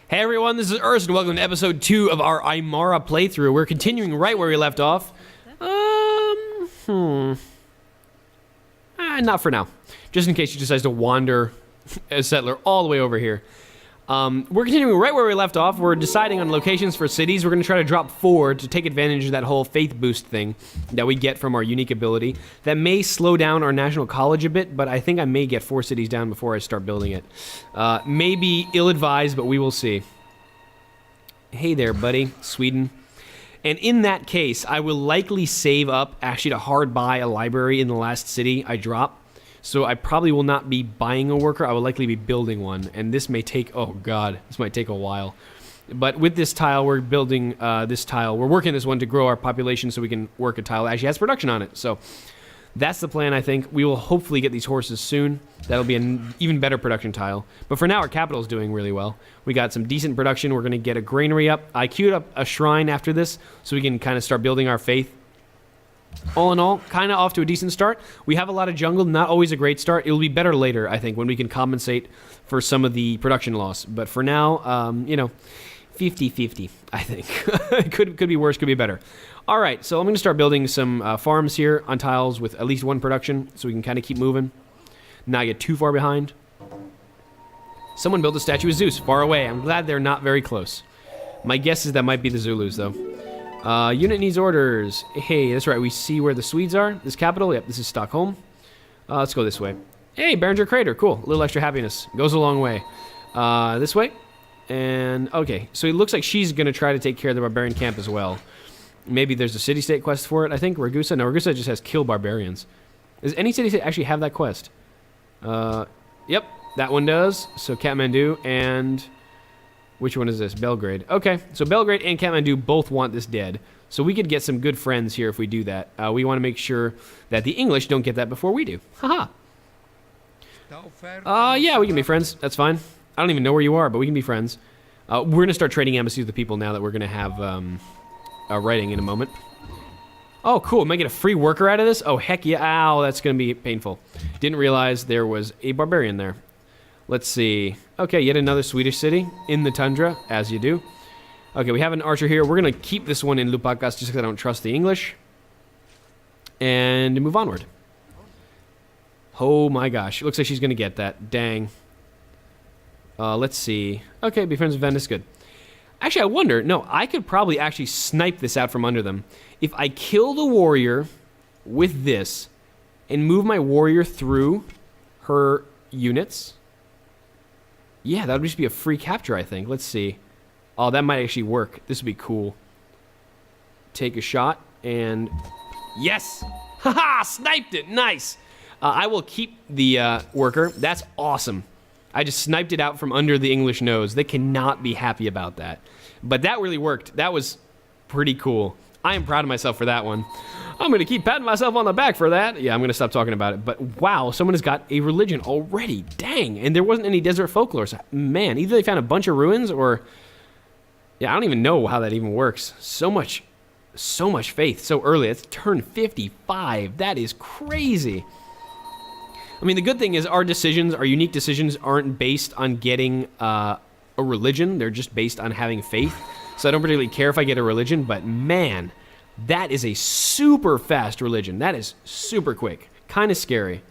Hey everyone, this is Urs, and welcome to episode 2 of our Aymara playthrough. We're continuing right where we left off. Not for now. Just in case she decides to wander as settler all the way over here. We're continuing right where we left off. We're deciding on locations for cities. We're going to try to drop 4 to take advantage of that whole faith boost thing that we get from our unique ability. That may slow down our national college a bit, but I think I may get 4 cities down before I start building it. Maybe ill-advised, but we will see. Hey there, buddy. Sweden. And in that case, I will likely save up actually to hard buy a library in the last city I drop. So I probably will not be buying a worker. I will likely be building one. And this may take, oh god, this might take a while. But with this tile, we're building this tile. We're working this one to grow our population so we can work a tile that actually has production on it. So that's the plan, I think. We will hopefully get these horses soon. That'll be an even better production tile. But for now, our capital is doing really well. We got some decent production. We're going to get a granary up. I queued up a shrine after this so we can kind of start building our faith. All in all, kind of off to a decent start. We have a lot of jungle, not always a great start. It will be better later, I think, when we can compensate for some of the production loss. But for now, you know, 50-50, I think. could be worse, could be better. All right, so I'm going to start building some farms here on tiles with at least 1 production so we can kind of keep moving. Not get too far behind. Someone built a statue of Zeus far away. I'm glad they're not very close. My guess is that might be the Zulus, though. Unit needs orders. Hey, that's right. We see where the Swedes are. This capital. Yep, this is Stockholm. Let's go this way. Hey, Behringer Crater. Cool. A little extra happiness. Goes a long way. This way. And, okay. So it looks like she's going to try to take care of the barbarian camp as well. Maybe there's a city-state quest for it, I think. Ragusa. No, Ragusa just has kill barbarians. Does any city-state actually have that quest? Yep. That one does. So Kathmandu and... which one is this? Belgrade. Okay, so Belgrade and Kathmandu both want this dead. So we could get some good friends here if we do that. We want to make sure that the English don't get that before we do. Haha. Yeah, we can be friends. That's fine. I don't even know where you are, but we can be friends. We're going to start trading embassies with the people now that we're going to have writing in a moment. Oh, cool. Am I get a free worker out of this? Oh, heck yeah. Ow, that's going to be painful. Didn't realize there was a barbarian there. Let's see. Okay, yet another Swedish city in the tundra, as you do. Okay, we have an archer here. We're going to keep this one in Lupakas just because I don't trust the English. And move onward. Oh my gosh. It looks like she's going to get that. Dang. Let's see. Okay, be friends with Venice. Good. Actually, I wonder. No, I could probably actually snipe this out from under them. If I kill the warrior with this and move my warrior through her units... yeah, that would just be a free capture, I think. Let's see. Oh, that might actually work. This would be cool. Take a shot, and... yes! Haha! Sniped it! Nice! I will keep the worker. That's awesome. I just sniped it out from under the English nose. They cannot be happy about that. But that really worked. That was pretty cool. I am proud of myself for that one. I'm going to keep patting myself on the back for that. Yeah, I'm going to stop talking about it. But wow, someone has got a religion already. Dang. And there wasn't any desert folklore. So, man, either they found a bunch of ruins or... yeah, I don't even know how that even works. So much faith so early. It's turn 55. That is crazy. I mean, the good thing is our decisions, our unique decisions, aren't based on getting a religion. They're just based on having faith. So I don't particularly care if I get a religion, but man... that is a super fast religion. That is super quick. Kind of scary.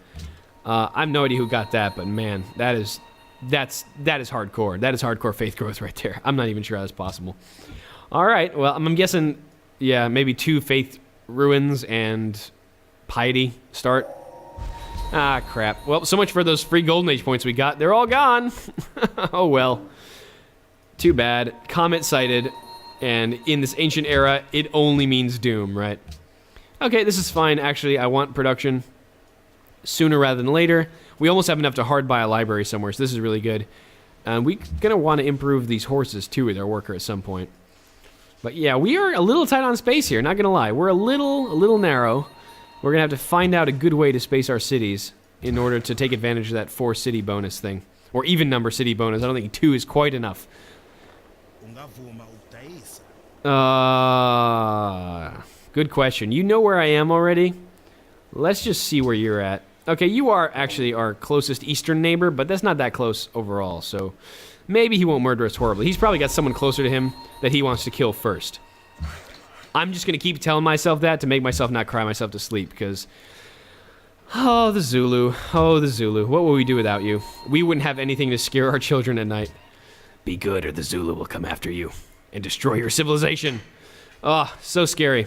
I have no idea who got that, but man, that is hardcore. That is hardcore faith growth right there. I'm not even sure how that's possible. All right, well, I'm guessing, yeah, maybe 2 faith ruins and piety start. Ah, crap. Well, so much for those free Golden Age points we got. They're all gone. Oh, well. Too bad. Comet sighted. And in this ancient era, it only means doom, right? Okay, this is fine. Actually, I want production sooner rather than later. We almost have enough to hard buy a library somewhere, so this is really good. We're going to want to improve these horses, too, with our worker at some point. But yeah, we are a little tight on space here, not going to lie. We're a little narrow. We're going to have to find out a good way to space our cities in order to take advantage of that 4 city bonus thing. Or even number city bonus. I don't think 2 is quite enough. Good question. You know where I am already? Let's just see where you're at. Okay, you are actually our closest eastern neighbor, but that's not that close overall, so maybe he won't murder us horribly. He's probably got someone closer to him that he wants to kill first. I'm just going to keep telling myself that to make myself not cry myself to sleep, because... Oh, the Zulu. Oh, the Zulu. What would we do without you? We wouldn't have anything to scare our children at night. Be good, or the Zulu will come after you and destroy your civilization. Oh, so scary.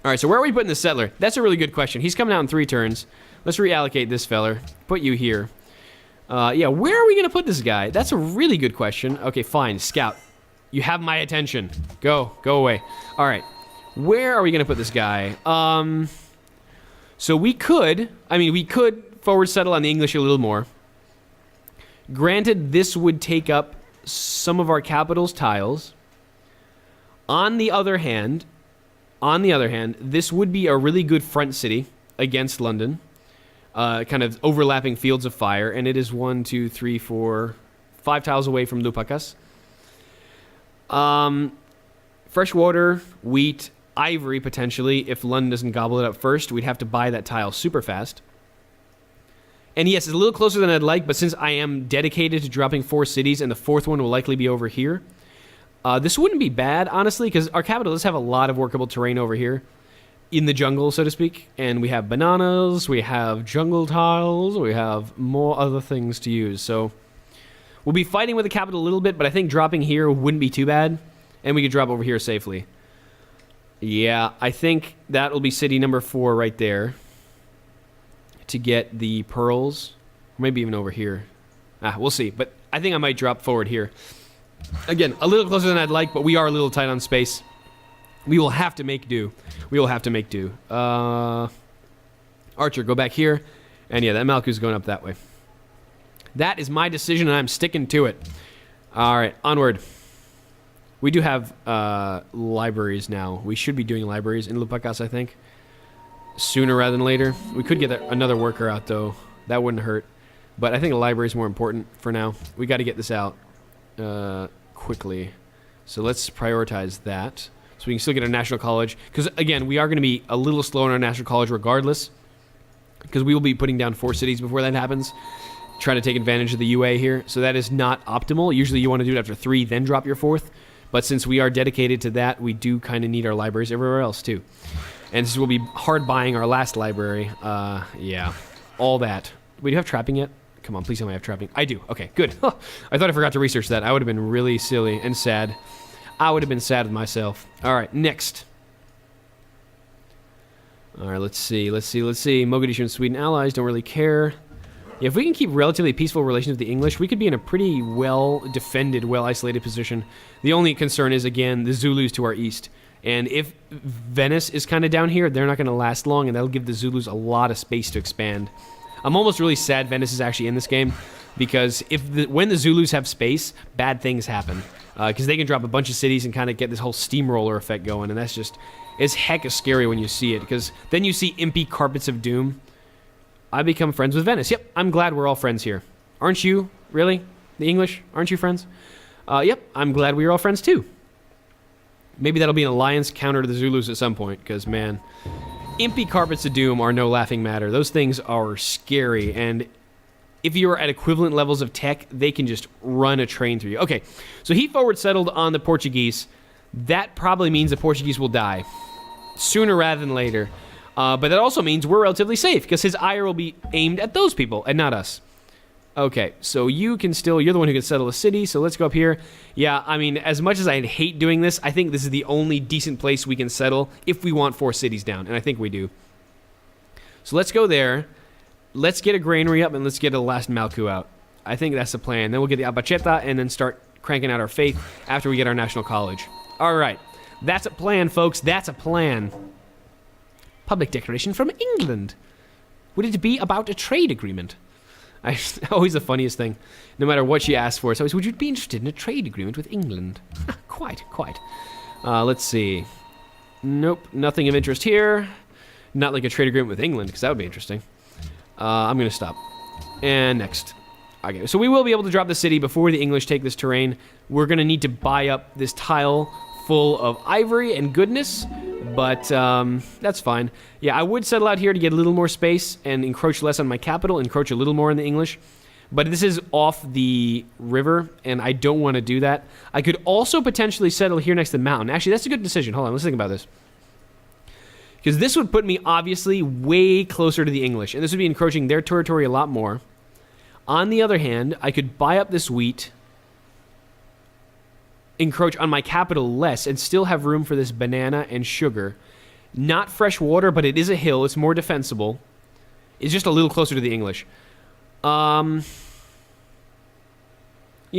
All right, so where are we putting the settler? That's a really good question. He's coming out in 3 turns. Let's reallocate this feller. Put you here. Yeah, where are we going to put this guy? That's a really good question. Okay, fine. Scout. You have my attention. Go. Go away. All right. Where are we going to put this guy? So we could forward settle on the English a little more. Granted, this would take up some of our capital's tiles. On the other hand, this would be a really good front city against London. Kind of overlapping fields of fire, and it is 1, 2, 3, 4, 5 tiles away from Lupakas. Fresh water, wheat, ivory potentially. If London doesn't gobble it up first, we'd have to buy that tile super fast. And yes, it's a little closer than I'd like, but since I am dedicated to dropping 4 cities, and the 4th one will likely be over here, this wouldn't be bad, honestly, because our capital does have a lot of workable terrain over here. In the jungle, so to speak. And we have bananas, we have jungle tiles, we have more other things to use. So we'll be fighting with the capital a little bit, but I think dropping here wouldn't be too bad. And we could drop over here safely. Yeah, I think that will be city number 4 right there. To get the pearls. Maybe even over here. We'll see. But I think I might drop forward here. Again, a little closer than I'd like, but we are a little tight on space. We will have to make do. We will have to make do. Archer, go back here. And yeah, that Malku's going up that way. That is my decision, and I'm sticking to it. All right, onward. We do have libraries now. We should be doing libraries in Lupakas, I think. Sooner rather than later. We could get another worker out, though. That wouldn't hurt. But I think a library is more important for now. We got to get this out quickly. So let's prioritize that. So we can still get a national college. Because, again, we are going to be a little slow in our national college regardless. Because we will be putting down 4 cities before that happens. Trying to take advantage of the UA here. So that is not optimal. Usually you want to do it after 3, then drop your 4th. But since we are dedicated to that, we do kind of need our libraries everywhere else, too. And this will be hard buying our last library. Yeah. All that. Wait, do you have trapping yet? Come on, please tell me I have trapping. I do. Okay, good. I thought I forgot to research that. I would have been really silly and sad. I would have been sad with myself. All right, next. All right, let's see. Mogadishu and Sweden allies, don't really care. Yeah, if we can keep relatively peaceful relations with the English, we could be in a pretty well-defended, well-isolated position. The only concern is, again, the Zulus to our east. And if Venice is kind of down here, they're not going to last long, and that'll give the Zulus a lot of space to expand. I'm almost really sad Venice is actually in this game, because when the Zulus have space, bad things happen. Because they can drop a bunch of cities and kind of get this whole steamroller effect going, and that's just... It's hecka scary when you see it, because then you see impy carpets of doom. I become friends with Venice. Yep, I'm glad we're all friends here. Aren't you? Really? The English? Aren't you friends? Yep, I'm glad we are all friends too. Maybe that'll be an alliance counter to the Zulus at some point, because, man, impy carpets of doom are no laughing matter. Those things are scary, and if you're at equivalent levels of tech, they can just run a train through you. Okay, so he forward settled on the Portuguese. That probably means the Portuguese will die sooner rather than later. But that also means we're relatively safe, because his ire will be aimed at those people and not us. Okay, so you're the one who can settle the city, so let's go up here. Yeah, I mean, as much as I hate doing this, I think this is the only decent place we can settle if we want 4 cities down, and I think we do. So let's go there. Let's get a granary up, and let's get the last Malku out. I think that's the plan. Then we'll get the Abacheta, and then start cranking out our faith after we get our national college. All right, that's a plan, folks. That's a plan. Public declaration from England. Would it be about a trade agreement? Always the funniest thing. No matter what she asks for, it's always, would you be interested in a trade agreement with England? Quite. Let's see. Nope, nothing of interest here. Not like a trade agreement with England, because that would be interesting. I'm going to stop. And next. Okay, so we will be able to drop the city before the English take this terrain. We're going to need to buy up this tile full of ivory and goodness, But that's fine. Yeah, I would settle out here to get a little more space and encroach less on my capital, encroach a little more on the English. But this is off the river, and I don't want to do that. I could also potentially settle here next to the mountain. Actually, that's a good decision. Hold on, let's think about this. Because this would put me, obviously, way closer to the English. And this would be encroaching their territory a lot more. On the other hand, I could buy up this wheat, encroach on my capital less, and still have room for this banana and sugar. Not fresh water, but it is a hill. It's more defensible. It's just a little closer to the English. You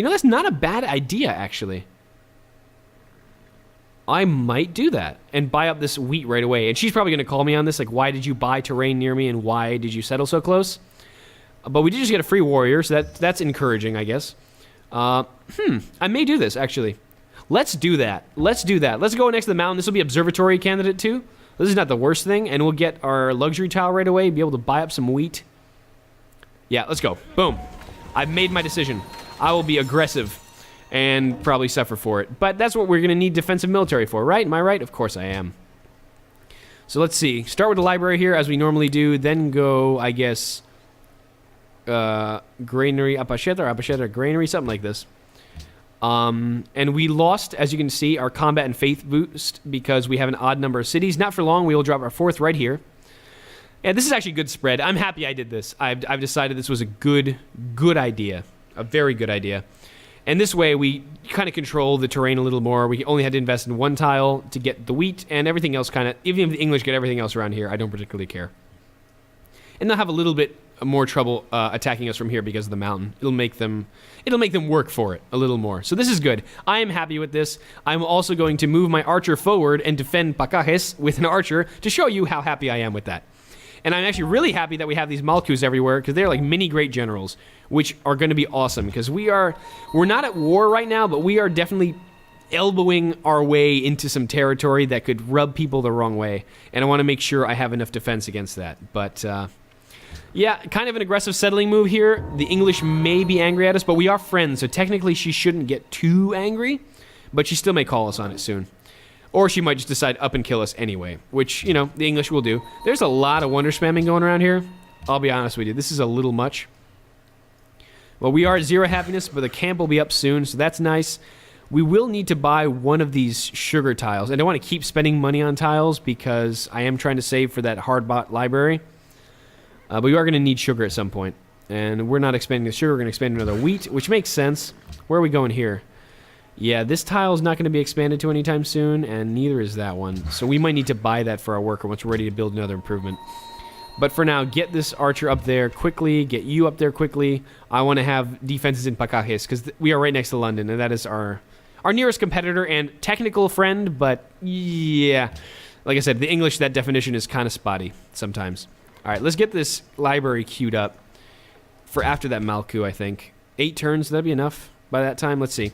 know, that's not a bad idea, actually. I might do that and buy up this wheat right away. And she's probably going to call me on this, like, why did you buy terrain near me and why did you settle so close? But we did just get a free warrior, so that's encouraging, I guess. I may do this, actually. Let's do that. Let's do that. Let's go next to the mountain. This will be observatory candidate, too. This is not the worst thing, and we'll get our luxury tile right away, be able to buy up some wheat. Yeah, let's go. Boom. I've made my decision. I will be aggressive and probably suffer for it. But that's what we're going to need defensive military for, right? Am I right? Of course I am. So let's see. Start with the library here, as we normally do. Then go, I guess, granary, apacheta, granary, something like this. And we lost, as you can see, our combat and faith boost because we have an odd number of cities. Not for long. We will drop our 4th right here. Yeah, this is actually a good spread. I'm happy I did this. I've decided this was a good idea. A very good idea. And this way, we kind of control the terrain a little more. We only had to invest in 1 tile to get the wheat, and everything else kind of, even if the English get everything else around here, I don't particularly care. And they'll have a little bit more trouble attacking us from here because of the mountain. It'll make them work for it a little more. So this is good. I am happy with this. I'm also going to move my archer forward and defend Pacajes with an archer to show you how happy I am with that. And I'm actually really happy that we have these Malkus everywhere because they're like mini great generals, which are going to be awesome because we're not at war right now, but we are definitely elbowing our way into some territory that could rub people the wrong way. And I want to make sure I have enough defense against that. But yeah, kind of an aggressive settling move here. The English may be angry at us, but we are friends, so technically she shouldn't get too angry, but she still may call us on it soon. Or she might just decide up and kill us anyway, which, you know, the English will do. There's a lot of wonder spamming going around here. I'll be honest with you. This is a little much. Well, we are at 0 happiness, but the camp will be up soon, so that's nice. We will need to buy one of these sugar tiles. I don't want to keep spending money on tiles because I am trying to save for that hard-bought library. But we are going to need sugar at some point. And we're not expanding the sugar. We're going to expand another wheat, which makes sense. Where are we going here? Yeah, this tile is not going to be expanded to anytime soon, and neither is that one. So we might need to buy that for our worker once we're ready to build another improvement. But for now, get this archer up there quickly, get you up there quickly. I want to have defenses in Pacajes, because we are right next to London, and that is our nearest competitor and technical friend, but yeah. Like I said, the English, that definition is kind of spotty sometimes. All right, let's get this library queued up for after that Malku, I think. 8 turns, that'd be enough by that time. Let's see.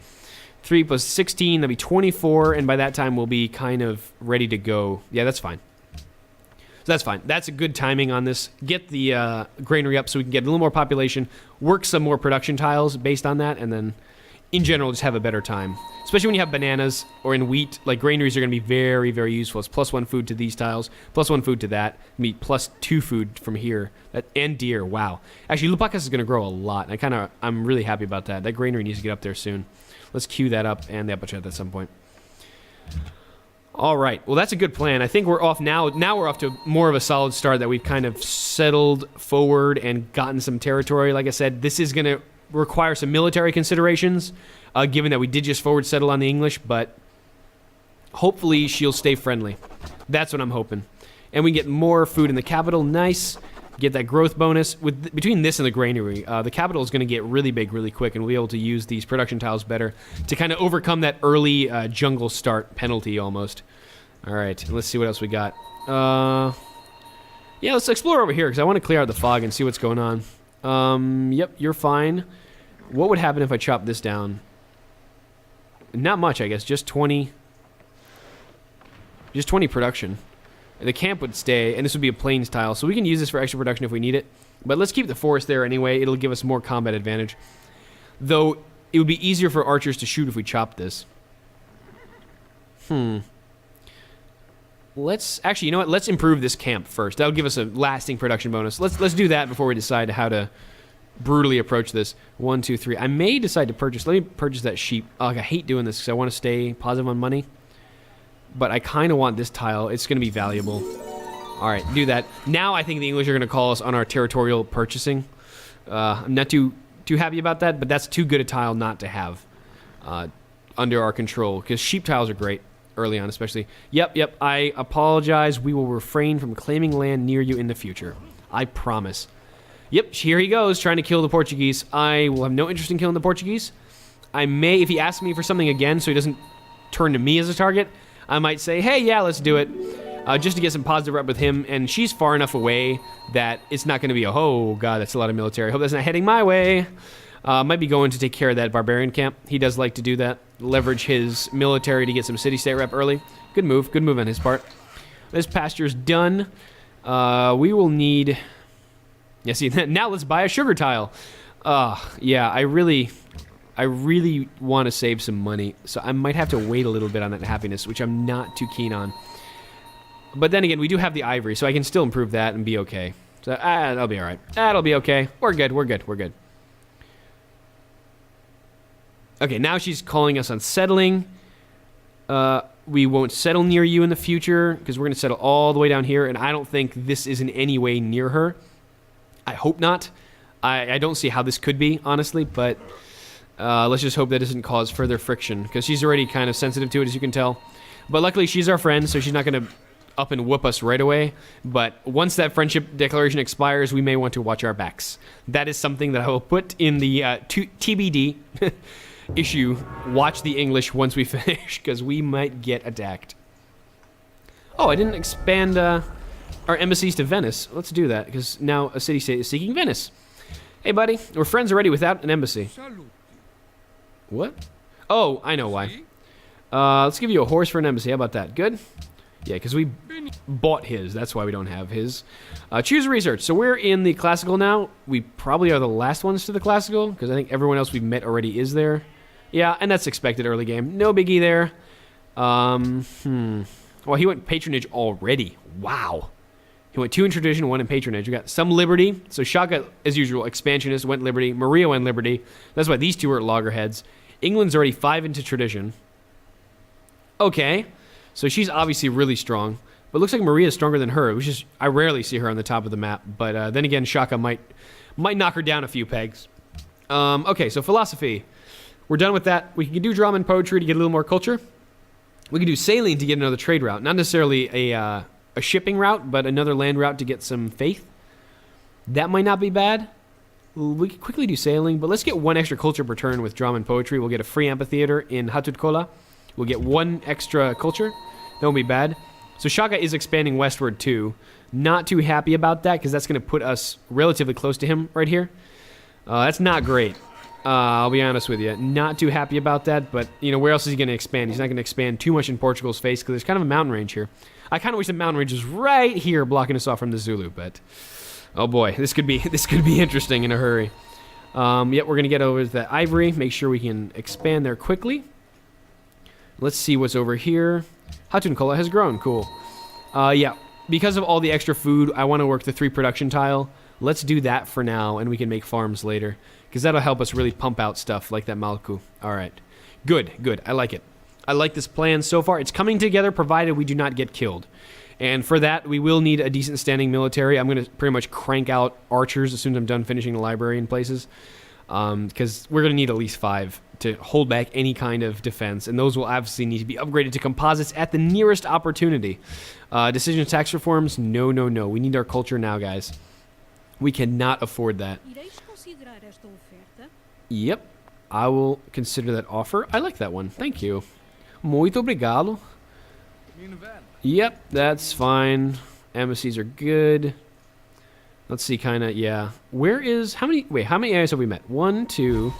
3 plus 16, that'd be 24, and by that time we'll be kind of ready to go. Yeah, that's fine. So that's fine. That's a good timing on this. Get the granary up so we can get a little more population, work some more production tiles based on that, and then in general just have a better time. Especially when you have bananas or in wheat, like granaries are going to be very, very useful. It's +1 food to these tiles, +1 food to that, meat +2 food from here, and deer. Wow. Actually, Lupacas is going to grow a lot. I'm really happy about that. That granary needs to get up there soon. Let's queue that up and the upper at some point. All right. Well, that's a good plan. I think we're off now. Now we're off to more of a solid start that we've kind of settled forward and gotten some territory. Like I said, this is going to require some military considerations, given that we did just forward settle on the English, but hopefully she'll stay friendly. That's what I'm hoping. And we get more food in the capital. Nice. Get that growth bonus. Between this and the granary, the capital is going to get really big really quick, and we'll be able to use these production tiles better to kind of overcome that early jungle start penalty almost. All right, let's see what else we got. Yeah, let's explore over here because I want to clear out the fog and see what's going on. Yep, you're fine. What would happen if I chop this down? Not much, I guess. Just 20 production. The camp would stay, and this would be a plains tile, so we can use this for extra production if we need it. But let's keep the forest there anyway. It'll give us more combat advantage. Though, it would be easier for archers to shoot if we chopped this. Well, let's actually, you know what? Let's improve this camp first. That'll give us a lasting production bonus. Let's do that before we decide how to brutally approach this. 1, 2, 3. I may decide to purchase. Let me purchase that sheep. Oh, I hate doing this because I want to stay positive on money. But I kind of want this tile. It's going to be valuable. All right, do that. Now I think the English are going to call us on our territorial purchasing. I'm not too happy about that, but that's too good a tile not to have under our control, because sheep tiles are great early on, especially. Yep, I apologize. We will refrain from claiming land near you in the future. I promise. Yep, here he goes, trying to kill the Portuguese. I will have no interest in killing the Portuguese. I may, if he asks me for something again so he doesn't turn to me as a target, I might say, hey, yeah, let's do it. Just to get some positive rep with him, and she's far enough away that it's not going to be a, oh, God, that's a lot of military. Hope that's not heading my way. Might be going to take care of that barbarian camp. He does like to do that. Leverage his military to get some city-state rep early. Good move on his part. This pasture's done. We will need... Yeah, see, now let's buy a sugar tile. Yeah, I really want to save some money, so I might have to wait a little bit on that happiness, which I'm not too keen on. But then again, we do have the ivory, so I can still improve that and be okay. So, that'll be all right. That'll be okay. We're good. Okay, now she's calling us on settling. We won't settle near you in the future, because we're going to settle all the way down here, and I don't think this is in any way near her. I hope not. I don't see how this could be, honestly, but let's just hope that doesn't cause further friction, because she's already kind of sensitive to it, as you can tell. But luckily, she's our friend, so she's not going to up and whoop us right away. But once that friendship declaration expires, we may want to watch our backs. That is something that I will put in the TBD issue. Watch the English once we finish, because we might get attacked. Oh, I didn't expand our embassies to Venice. Let's do that, because now a city-state is seeking Venice. Hey, buddy, we're friends already without an embassy. What? Oh, I know why. Let's give you a horse for an embassy. How about that? Good? Yeah, because we bought his. That's why we don't have his. Choose research. So we're in the classical now. We probably are the last ones to the classical, because I think everyone else we've met already is there. Yeah, and that's expected early game. No biggie there. Well, he went patronage already. Wow. He went 2 in tradition, 1 in patronage. We got some liberty. So Shaka, as usual, expansionist, went liberty. Maria went liberty. That's why these two are at loggerheads. England's already 5 into tradition. Okay. So she's obviously really strong. But it looks like Maria's stronger than her, which is, I rarely see her on the top of the map. But then again, Shaka might knock her down a few pegs. Okay, so philosophy. We're done with that. We can do drama and poetry to get a little more culture. We can do sailing to get another trade route. Not necessarily a shipping route, but another land route to get some faith. That might not be bad. We can quickly do sailing, but let's get 1 extra culture per turn with drama and poetry. We'll get a free amphitheater in Hatutkola. We'll get 1 extra culture. That won't be bad. So Shaka is expanding westward too. Not too happy about that, because that's going to put us relatively close to him right here. That's not great. I'll be honest with you. Not too happy about that, but, you know, where else is he going to expand? He's not going to expand too much in Portugal's face, because there's kind of a mountain range here. I kind of wish the mountain range was right here blocking us off from the Zulu, but... Oh boy, this could be interesting in a hurry. Yep, we're going to get over to that ivory. Make sure we can expand there quickly. Let's see what's over here. Hatunkola has grown. Cool. Yeah, because of all the extra food, I want to work the 3 production tile. Let's do that for now, and we can make farms later, because that'll help us really pump out stuff like that Malku. All right. Good. I like it. I like this plan so far. It's coming together, provided we do not get killed. And for that, we will need a decent standing military. I'm going to pretty much crank out archers as soon as I'm done finishing the library in places, because we're going to need at least 5 to hold back any kind of defense, and those will obviously need to be upgraded to composites at the nearest opportunity. Decision tax reforms? No. We need our culture now, guys. We cannot afford that. Yep, I will consider that offer. I like that one. Thank you. Muito obrigado. Yep, that's fine. Embassies are good. Let's see, kind of, yeah. How many areas have we met? 1, 2,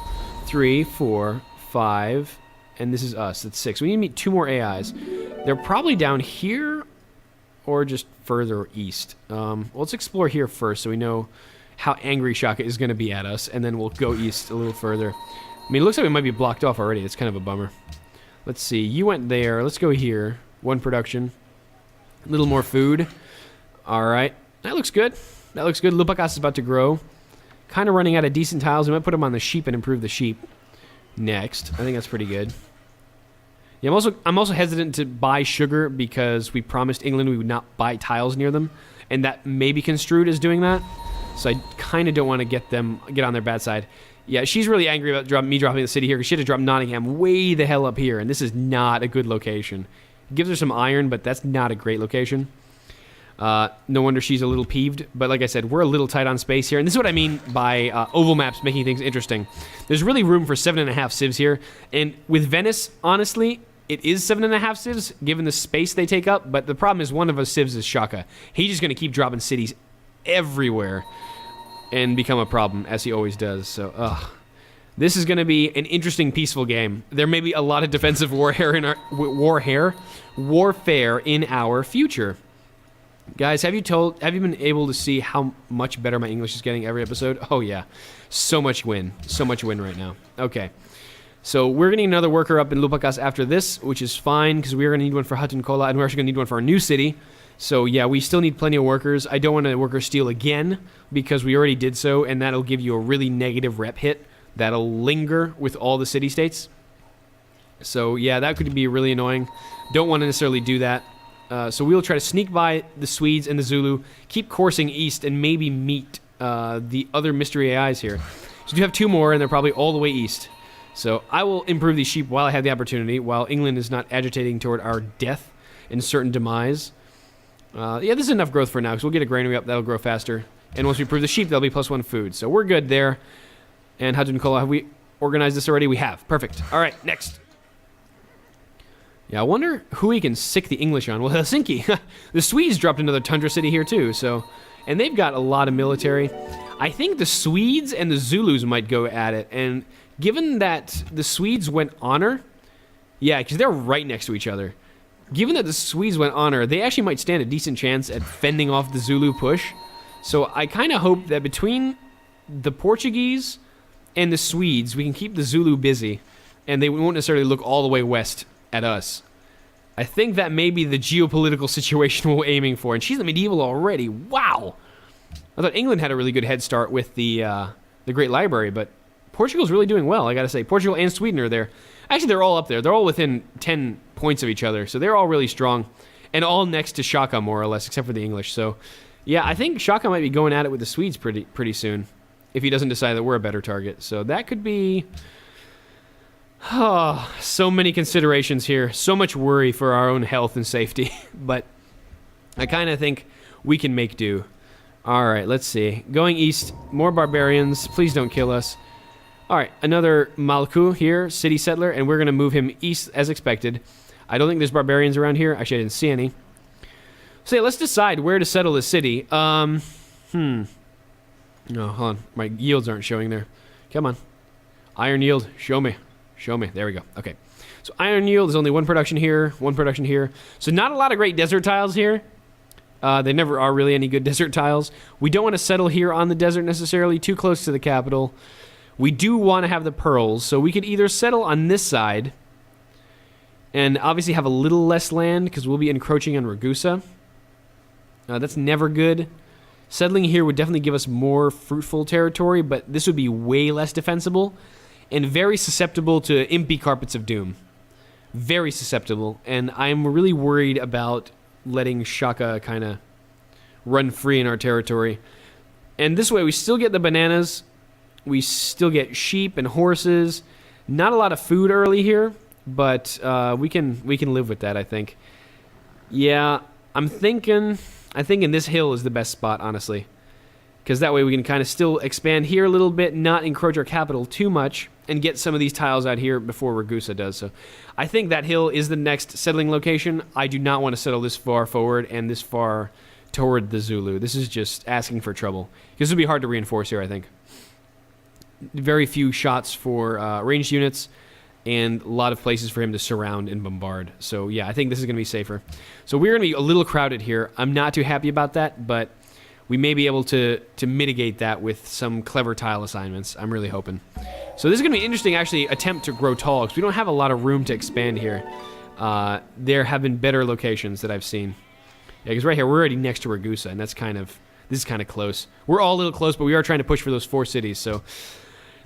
3, 4, 5, and this is us. That's 6. We need to meet 2 more AIs. They're probably down here or just further east. Well, let's explore here first so we know how angry Shaka is going to be at us, and then we'll go east a little further. I mean, it looks like we might be blocked off already. It's kind of a bummer. Let's see. You went there. Let's go here. 1 production. A little more food. All right. That looks good. That looks good. Lupakas is about to grow. Kind of running out of decent tiles. We might put them on the sheep and improve the sheep next. I think that's pretty good. Yeah, I'm also hesitant to buy sugar because we promised England we would not buy tiles near them, and that may be construed as doing that. So I kind of don't want to get on their bad side. Yeah, she's really angry about me dropping the city here because she had to drop Nottingham way the hell up here, and this is not a good location. It gives her some iron, but that's not a great location. No wonder she's a little peeved, but like I said, we're a little tight on space here, and this is what I mean by oval maps making things interesting. There's really room for 7.5 civs here, and with Venice, honestly, it is 7.5 civs, given the space they take up, but the problem is one of us civs is Shaka. He's just going to keep dropping cities everywhere and become a problem, as he always does, so, this is going to be an interesting, peaceful game. There may be a lot of defensive warfare in our future. Guys, have you been able to see how much better my English is getting every episode? Oh, yeah. So much win right now. Okay. So we're going to need another worker up in Lupakas after this, which is fine, because we are going to need one for Hatunkola, and we're actually going to need one for our new city. So, yeah, we still need plenty of workers. I don't want a worker steal again, because we already did so, and that'll give you a really negative rep hit that'll linger with all the city-states. So, yeah, that could be really annoying. Don't want to necessarily do that. So we'll try to sneak by the Swedes and the Zulu, keep coursing east, and maybe meet the other mystery AIs here. So we have 2 more, and they're probably all the way east. So I will improve these sheep while I have the opportunity, while England is not agitating toward our death and certain demise. Yeah, this is enough growth for now, because we'll get a granary up. That'll grow faster. And once we improve the sheep, that'll be +1 food. So we're good there. And Hatunkola, have we organized this already? We have. Perfect. All right, next. Yeah, I wonder who we can sick the English on. Well, Helsinki. The Swedes dropped another tundra city here, too. So, and they've got a lot of military. I think the Swedes and the Zulus might go at it. And given that the Swedes went honor, yeah, because they're right next to each other. Given that the Swedes went honor, they actually might stand a decent chance at fending off the Zulu push. So I kind of hope that between the Portuguese and the Swedes, we can keep the Zulu busy, and they won't necessarily look all the way west at us. I think that may be the geopolitical situation we're aiming for, and she's a medieval already. Wow! I thought England had a really good head start with the Great Library, but Portugal's really doing well, I gotta say. Portugal and Sweden are there. Actually, they're all up there. They're all within 10 points of each other, so they're all really strong, and all next to Shaka, more or less, except for the English. So, yeah, I think Shaka might be going at it with the Swedes pretty soon, if he doesn't decide that we're a better target. So that could be... Oh, so many considerations here. So much worry for our own health and safety. But I kind of think we can make do. All right, let's see. Going east, more barbarians. Please don't kill us. All right, another Malku here, city settler, and we're going to move him east as expected. I don't think there's barbarians around here. Actually, I didn't see any. So yeah, let's decide where to settle the city. No, hold on. My yields aren't showing there. Come on. Iron yield, show me. Show me. There we go. Okay. So iron yield is only 1 production here, 1 production here. So not a lot of great desert tiles here. They never are really any good desert tiles. We don't want to settle here on the desert necessarily, too close to the capital. We do want to have the pearls, so we could either settle on this side and obviously have a little less land because we'll be encroaching on Ragusa. That's never good. Settling here would definitely give us more fruitful territory, but this would be way less defensible and very susceptible to impy carpets of doom. Very susceptible, and I'm really worried about letting Shaka kind of run free in our territory. And this way we still get the bananas, we still get sheep and horses. Not a lot of food early here, but we can live with that, I think. Yeah, I'm thinking this hill is the best spot, honestly. Because that way we can kind of still expand here a little bit, not encroach our capital too much, and get some of these tiles out here before Ragusa does. So I think that hill is the next settling location. I do not want to settle this far forward and this far toward the Zulu. This is just asking for trouble. This would be hard to reinforce here, I think. Very few shots for ranged units, and a lot of places for him to surround and bombard. So yeah, I think this is going to be safer. So we're going to be a little crowded here. I'm not too happy about that, but we may be able to mitigate that with some clever tile assignments. I'm really hoping. So this is going to be an interesting, actually, attempt to grow tall, because we don't have a lot of room to expand here. There have been better locations that I've seen. Yeah, because right here, we're already next to Ragusa, and this is kind of close. We're all a little close, but we are trying to push for those 4 cities, so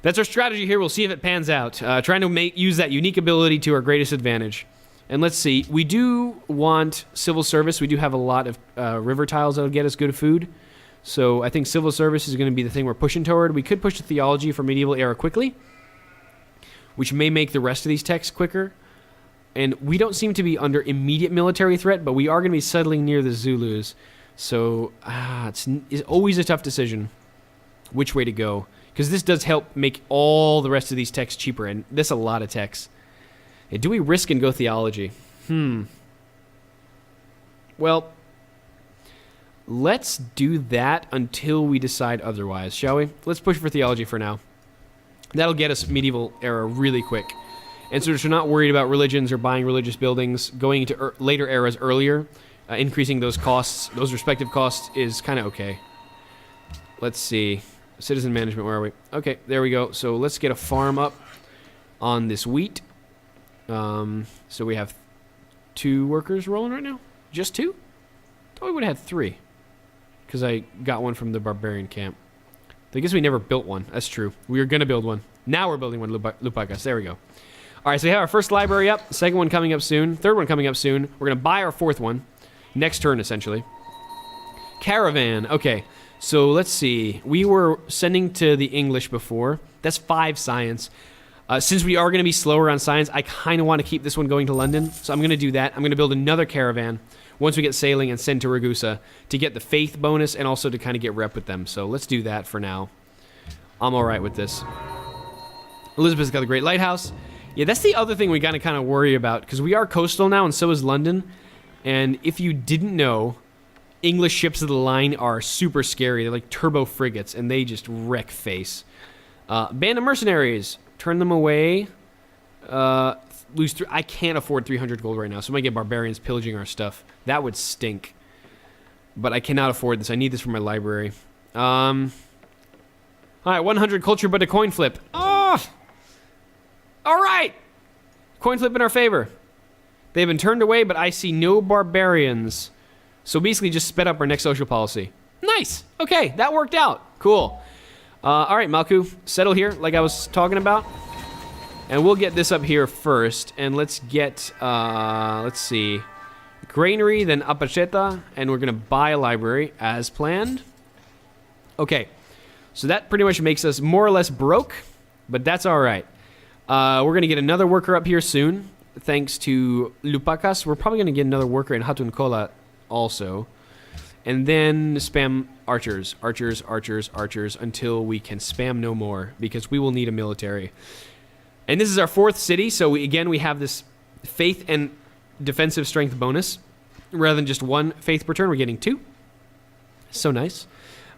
that's our strategy here. We'll see if it pans out. Trying to use that unique ability to our greatest advantage. And let's see, we do want civil service. We do have a lot of river tiles that will get us good food. So I think civil service is going to be the thing we're pushing toward. We could push to theology for medieval era quickly, which may make the rest of these texts quicker. And we don't seem to be under immediate military threat, but we are going to be settling near the Zulus. So it's always a tough decision which way to go, because this does help make all the rest of these texts cheaper, and this a lot of texts. Hey, do we risk and go theology? Well, let's do that until we decide otherwise, shall we? Let's push for theology for now. That'll get us medieval era really quick. And so we're not worried about religions or buying religious buildings. Going into later eras earlier, increasing those costs, those respective costs, is kind of okay. Let's see. Citizen management, where are we? Okay, there we go. So let's get a farm up on this wheat. So we have 2 workers rolling right now? Just 2? I thought we would have had 3. Because I got one from the barbarian camp. I guess we never built one. That's true. We were going to build one. Now we're building one, Lupakas. There we go. All right, so we have our first library up. Second one coming up soon. Third one coming up soon. We're going to buy our 4th one. Next turn, essentially. Caravan. Okay, so let's see. We were sending to the English before. That's 5 science. Since we are going to be slower on science, I kind of want to keep this one going to London. So I'm going to do that. I'm going to build another caravan once we get sailing and send to Ragusa to get the faith bonus and also to kind of get rep with them. So let's do that for now. I'm all right with this. Elizabeth's got a great lighthouse. Yeah, that's the other thing we got to kind of worry about, because we are coastal now and so is London. And if you didn't know, English ships of the line are super scary. They're like turbo frigates, and they just wreck face. Band of mercenaries. Turn them away. I can't afford 300 gold right now, so I might get barbarians pillaging our stuff. That would stink. But I cannot afford this. I need this for my library. All right, 100 culture, but a coin flip. Oh! All right! Coin flip in our favor. They've been turned away, but I see no barbarians. So basically just sped up our next social policy. Nice! Okay, that worked out. Cool. All right, Malku, settle here like I was talking about. And we'll get this up here first. And let's get, let's see, granary, then Apacheta. And we're going to buy a library as planned. Okay, so that pretty much makes us more or less broke, but that's all right. We're going to get another worker up here soon, thanks to Lupakas. We're probably going to get another worker in Hatunkola also. And then spam archers, archers, archers, archers, until we can spam no more, because we will need a military. And this is our 4th city, so we have this faith and defensive strength bonus. Rather than just 1 faith per turn, we're getting 2. So nice.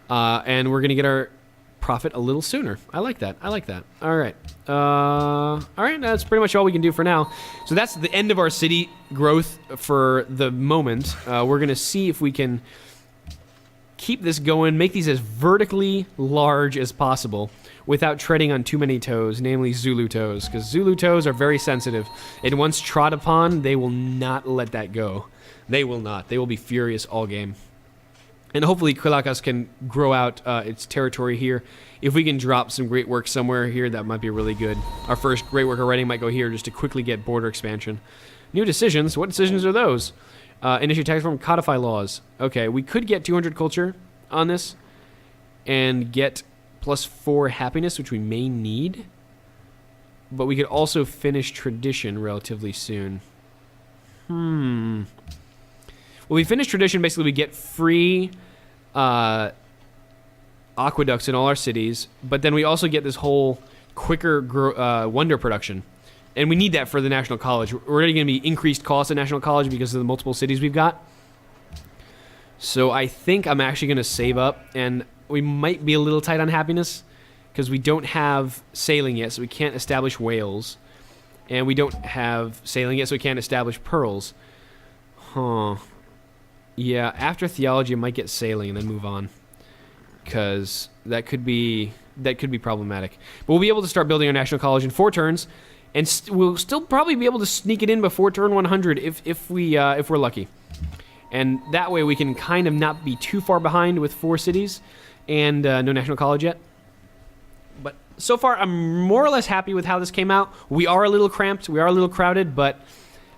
And we're going to get our profit a little sooner. I like that. I like that. All right. All right, that's pretty much all we can do for now. So that's the end of our city growth for the moment. We're going to see if we can keep this going, make these as vertically large as possible without treading on too many toes, namely Zulu toes, because Zulu toes are very sensitive, and once trod upon, they will not let that go. They will not. They will be furious all game. And hopefully Quilakas can grow out its territory here. If we can drop some great work somewhere here, that might be really good. Our first great worker writing might go here just to quickly get border expansion. New decisions. What decisions are those? Initiate tax reform, codify laws. Okay, we could get 200 culture on this and get +4 happiness, which we may need. But we could also finish tradition relatively soon. Well, we finish tradition, basically we get free aqueducts in all our cities, but then we also get this whole quicker wonder production. And we need that for the National College. We're already going to be increased costs at National College because of the multiple cities we've got. So I think I'm actually going to save up, and we might be a little tight on happiness because we don't have sailing yet, so we can't establish whales. And we don't have sailing yet, so we can't establish pearls. Huh. Yeah, after theology, I might get sailing and then move on, because that could be problematic. But we'll be able to start building our National College in 4 turns, and we'll still probably be able to sneak it in before turn 100 if we're lucky. And that way we can kind of not be too far behind with 4 cities and no national college yet. But so far, I'm more or less happy with how this came out. We are a little cramped, we are a little crowded, but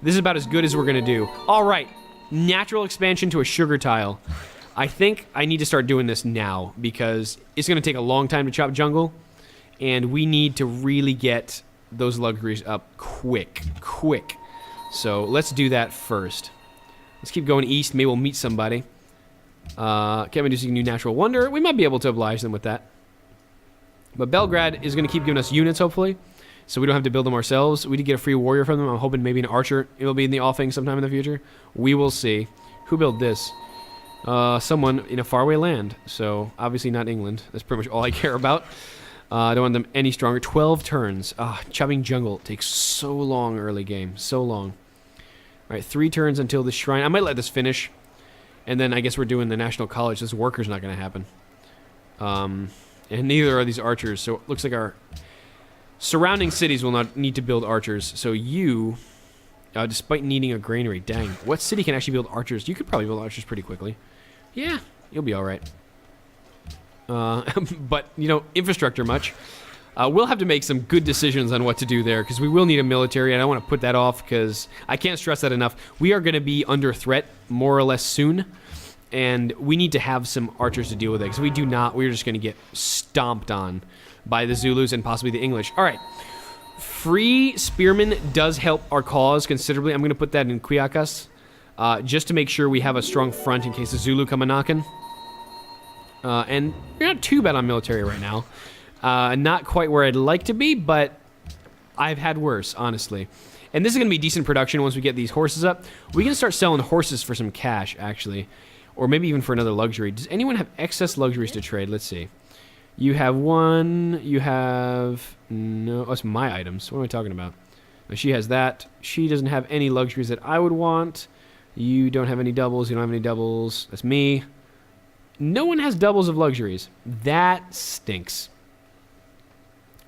this is about as good as we're going to do. All right, natural expansion to a sugar tile. I think I need to start doing this now because it's going to take a long time to chop jungle, and we need to really get those luxuries up quick. So let's do that first. Let's keep going east. Maybe we'll meet somebody. Can't we do some new natural wonder? We might be able to oblige them with that. But Belgrade is going to keep giving us units, hopefully, so we don't have to build them ourselves. We did get a free warrior from them. I'm hoping maybe an archer. It'll be in the offing sometime in the future. We will see. Who built this? Someone in a faraway land. So obviously not England. That's pretty much all I care about. I don't want them any stronger. 12 turns. Chopping jungle takes so long early game. So long. All right, 3 turns until the shrine. I might let this finish. And then I guess we're doing the National College. This worker's not going to happen. And neither are these archers. So it looks like our surrounding cities will not need to build archers. So you, despite needing a granary, dang. What city can actually build archers? You could probably build archers pretty quickly. Yeah, you'll be all right. But, you know, infrastructure much. We'll have to make some good decisions on what to do there because we will need a military, and I want to put that off because I can't stress that enough. We are going to be under threat more or less soon, and we need to have some archers to deal with it because we do not. We're just going to get stomped on by the Zulus and possibly the English. All right. Free spearmen does help our cause considerably. I'm going to put that in Quiacas just to make sure we have a strong front in case the Zulu come a-knocking. And we're not too bad on military right now. Not quite where I'd like to be, but I've had worse, honestly. And this is going to be decent production once we get these horses up. We can start selling horses for some cash, actually. Or maybe even for another luxury. Does anyone have excess luxuries to trade? Let's see. You have one. You have... No, oh, it's my items. What am I talking about? No, she has that. She doesn't have any luxuries that I would want. You don't have any doubles. You don't have any doubles. That's me. No one has doubles of luxuries. That stinks.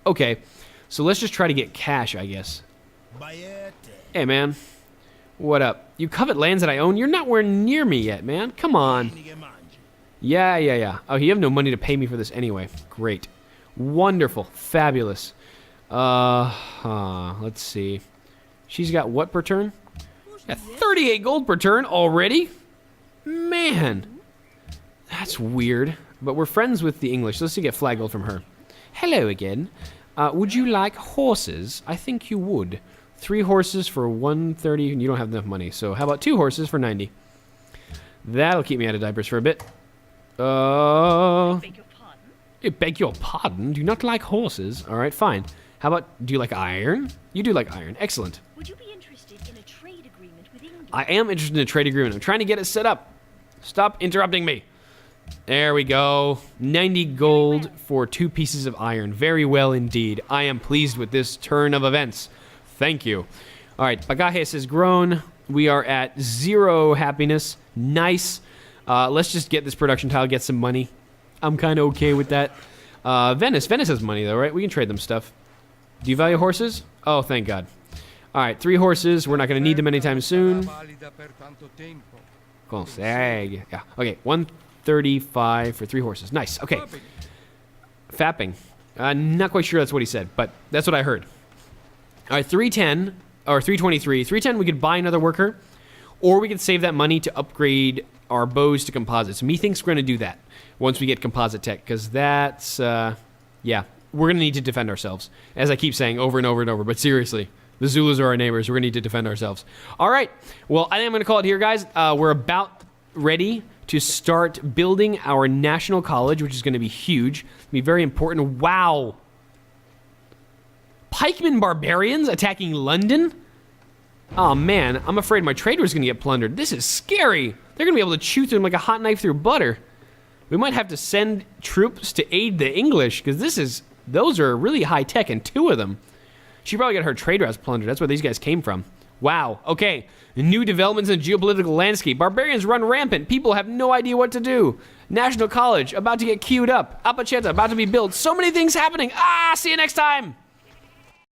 Okay, so let's just try to get cash, I guess. Hey, man. What up? You covet lands that I own? You're nowhere near me yet, man. Come on. Yeah. Oh, you have no money to pay me for this anyway. Great. Wonderful. Fabulous. Let's see. She's got what per turn? Yeah, 38 gold per turn already? Man. That's weird. But we're friends with the English. Let's see, get flag gold from her. Hello again. Would you like horses? I think you would. 3 horses for 130, and you don't have enough money. So how about 2 horses for 90? That'll keep me out of diapers for a bit. Beg your pardon? Beg your pardon? Do you not like horses? All right, fine. How about, do you like iron? You do like iron. Excellent. Would you be interested in a trade agreement with England? I am interested in a trade agreement. I'm trying to get it set up. Stop interrupting me. There we go. 90 gold for 2 pieces of iron. Very well indeed. I am pleased with this turn of events. Thank you. All right, Bagajes has grown. We are at 0 happiness. Nice. Let's just get this production tile, get some money. I'm kind of okay with that. Venice has money though, right? We can trade them stuff. Do you value horses? Oh, thank God. All right, 3 horses. We're not going to need them anytime soon. Conseg. Yeah. Okay, 135 for 3 horses. Nice. Okay. Fapping. Not quite sure that's what he said, but that's what I heard. All right, 310 or 323. 310, we could buy another worker, or we could save that money to upgrade our bows to composites. Methinks we're going to do that once we get composite tech, because that's, yeah, we're going to need to defend ourselves, as I keep saying over and over and over. But seriously, the Zulus are our neighbors. We're going to need to defend ourselves. All right, well, I think I'm going to call it here, guys. We're about ready to start building our national college, which is going to be huge. It'll be very important. Wow. Pikeman barbarians attacking London? Oh, man, I'm afraid my trader is going to get plundered. This is scary. They're going to be able to chew through them like a hot knife through butter. We might have to send troops to aid the English, because those are really high tech, and 2 of them. She probably got her trader house plundered. That's where these guys came from. Wow. Okay. New developments in the geopolitical landscape. Barbarians run rampant. People have no idea what to do. National College about to get queued up. Appacheta about to be built. So many things happening. See you next time.